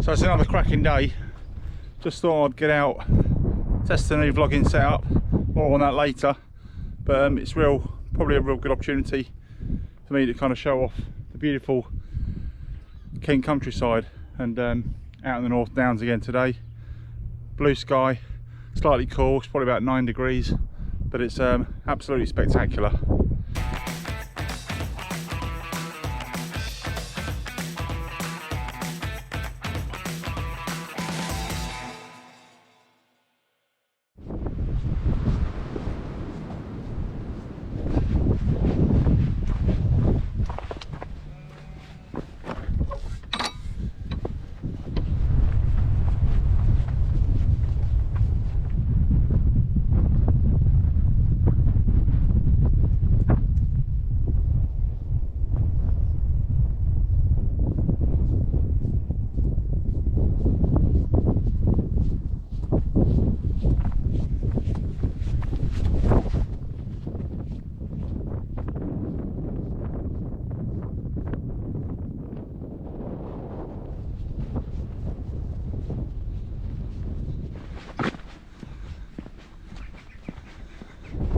So it's another cracking day. Just thought I'd get out, test the new vlogging setup. More on that later. But it's probably a real good opportunity for me to kind of show off the beautiful Kent countryside. And out in the North Downs again today. Blue sky, slightly cool. It's probably about 9 degrees, but it's absolutely spectacular.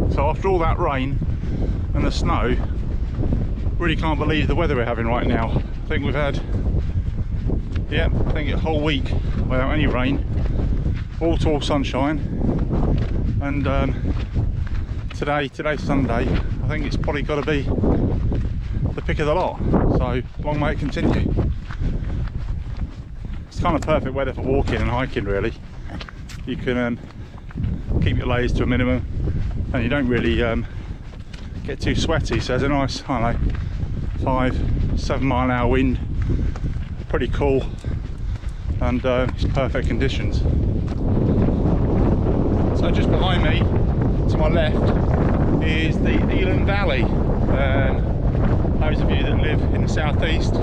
So after all that rain and the snow, really can't believe the weather we're having right now. I think we've had, I think a whole week without any rain, all to all sunshine, and today's Sunday. I think it's probably got to be the pick of the lot, so long may it continue. It's kind of perfect weather for walking and hiking really. You can keep your layers to a minimum, and you don't really get too sweaty, so there's a nice, I don't know, 5-7 mile an hour wind, pretty cool, and it's perfect conditions. So just behind me, to my left, is the Elan Valley. Those of you that live in the southeast,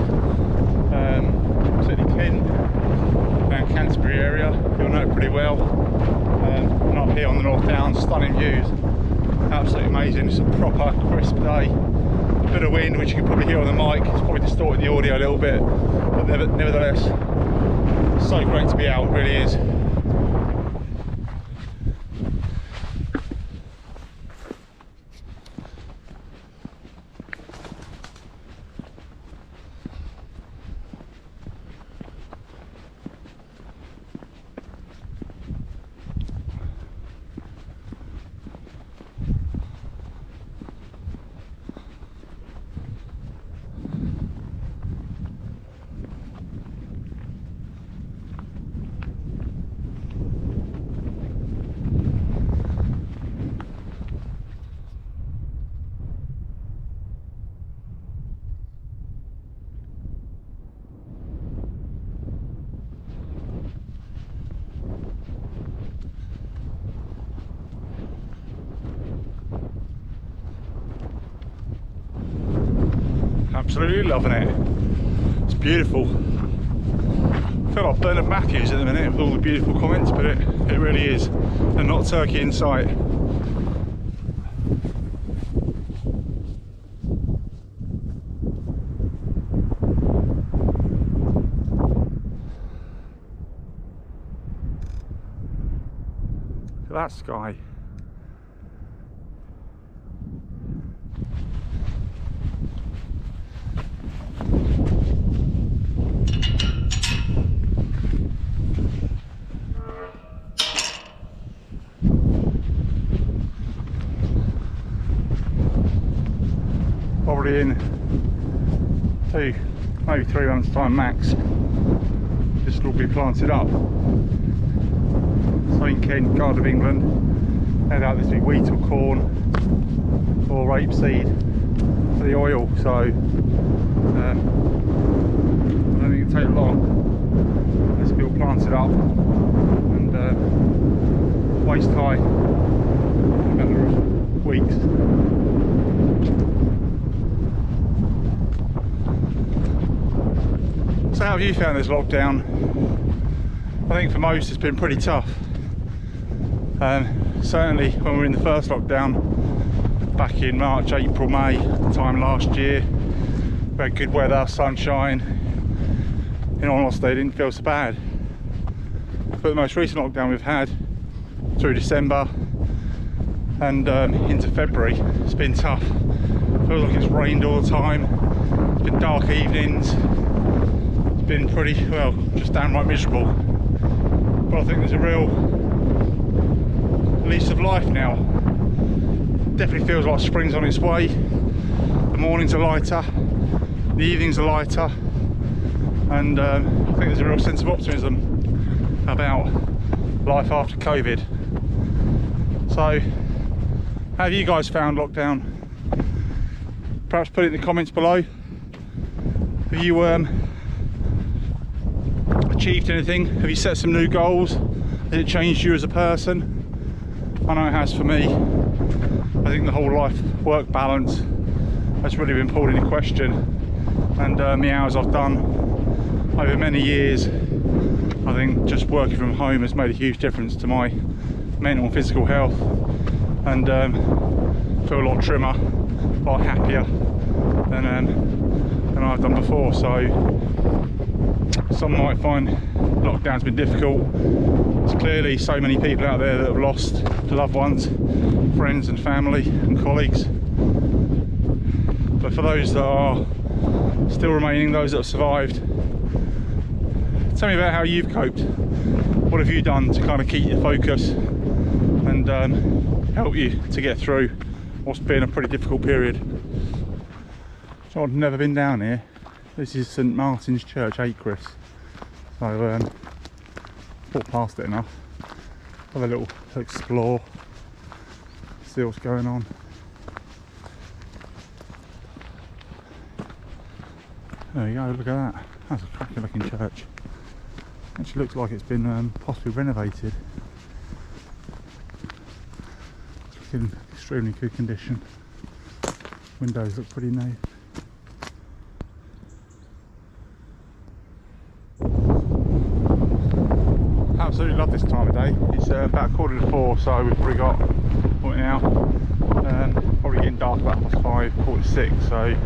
certainly Kent, around Canterbury area, you'll know it pretty well. And up here on the North Downs, stunning views, absolutely amazing. It's a proper crisp day. A bit of wind, which you can probably hear on the mic. It's probably distorting the audio a little bit, but nevertheless, so great to be out, it really is. Absolutely loving it. It's beautiful. I feel like Bernard Matthews at the minute with all the beautiful comments, but it really is. And not Turkey in sight. Look at that sky. Probably in 2, maybe 3 months time max, this will be planted up. So in Kent, Garden of England, head out this big wheat or corn or rapeseed for the oil, so I don't think it'll take long. This will be all planted up and waist high in a matter of weeks. So how have you found this lockdown? I think for most it's been pretty tough. Certainly when we were in the first lockdown back in March, April, May time last year, we had good weather, sunshine, in all honesty, it didn't feel so bad. But the most recent lockdown we've had through December and into February, it's been tough. Feels like it's rained all the time. It's been dark evenings. It's been pretty, well, just downright miserable. But I think there's a real lease of life now. Definitely feels like spring's on its way. The mornings are lighter, the evenings are lighter, and I think there's a real sense of optimism about life after COVID. So, how have you guys found lockdown? Perhaps put it in the comments below. Have you achieved anything? Have you set some new goals? Has it changed you as a person? I know it has for me. I think the whole life-work balance has really been pulled into question, and the hours I've done over many years, I think just working from home has made a huge difference to my mental and physical health, and feel a lot trimmer, a lot happier than I've done before. So some might find lockdown's been difficult. There's clearly so many people out there that have lost loved ones, friends and family and colleagues. But for those that are still remaining, those that have survived, tell me about how you've coped. What have you done to kind of keep your focus and help you to get through what's been a pretty difficult period? So I've never been down here. This is St Martin's Church, Acres. So walked past it enough. Have a little explore, see what's going on. There you go, look at that. That's a cracking looking church. Actually looks like it's been possibly renovated. It's in extremely good condition. Windows look pretty new. Absolutely love this time of day. It's about 4:15, so we've probably got, what now? Probably getting dark about 5:30, 4:45, so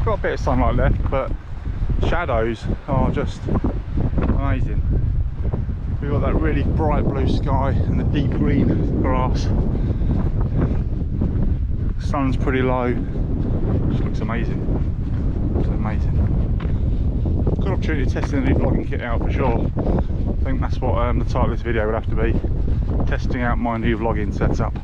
got a bit of sunlight left, but shadows are just amazing. We've got that really bright blue sky and the deep green grass. The sun's pretty low. Just looks amazing. It's amazing. Good opportunity to test the new vlogging kit out for sure. I think that's what the title of this video would have to be. Testing out my new vlogging setup.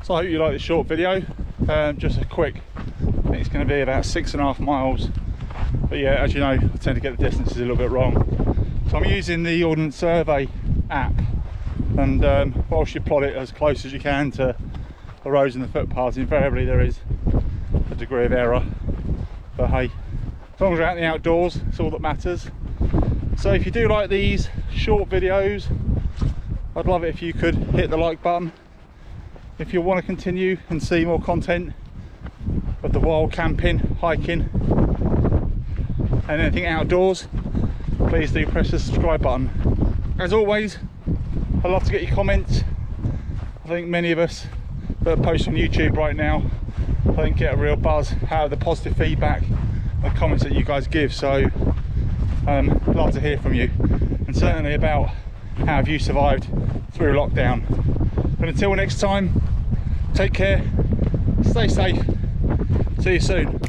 So I hope you like this short video. Just a quick, I think it's going to be about 6.5 miles. But yeah, as you know, I tend to get the distances a little bit wrong. So I'm using the Ordnance Survey app, and whilst you plot it as close as you can to the roads and the footpaths, invariably there is a degree of error. But hey, as long as you're out in the outdoors, it's all that matters. So if you do like these short videos, I'd love it if you could hit the like button. If you want to continue and see more content of the wild camping, hiking and anything outdoors, please do press the subscribe button. As always, I'd love to get your comments. I think many of us that are posting on YouTube right now, I think get a real buzz out of the positive feedback and the comments that you guys give. So I'd love to hear from you, and certainly about how have you survived through lockdown. But until next time, take care, stay safe, see you soon.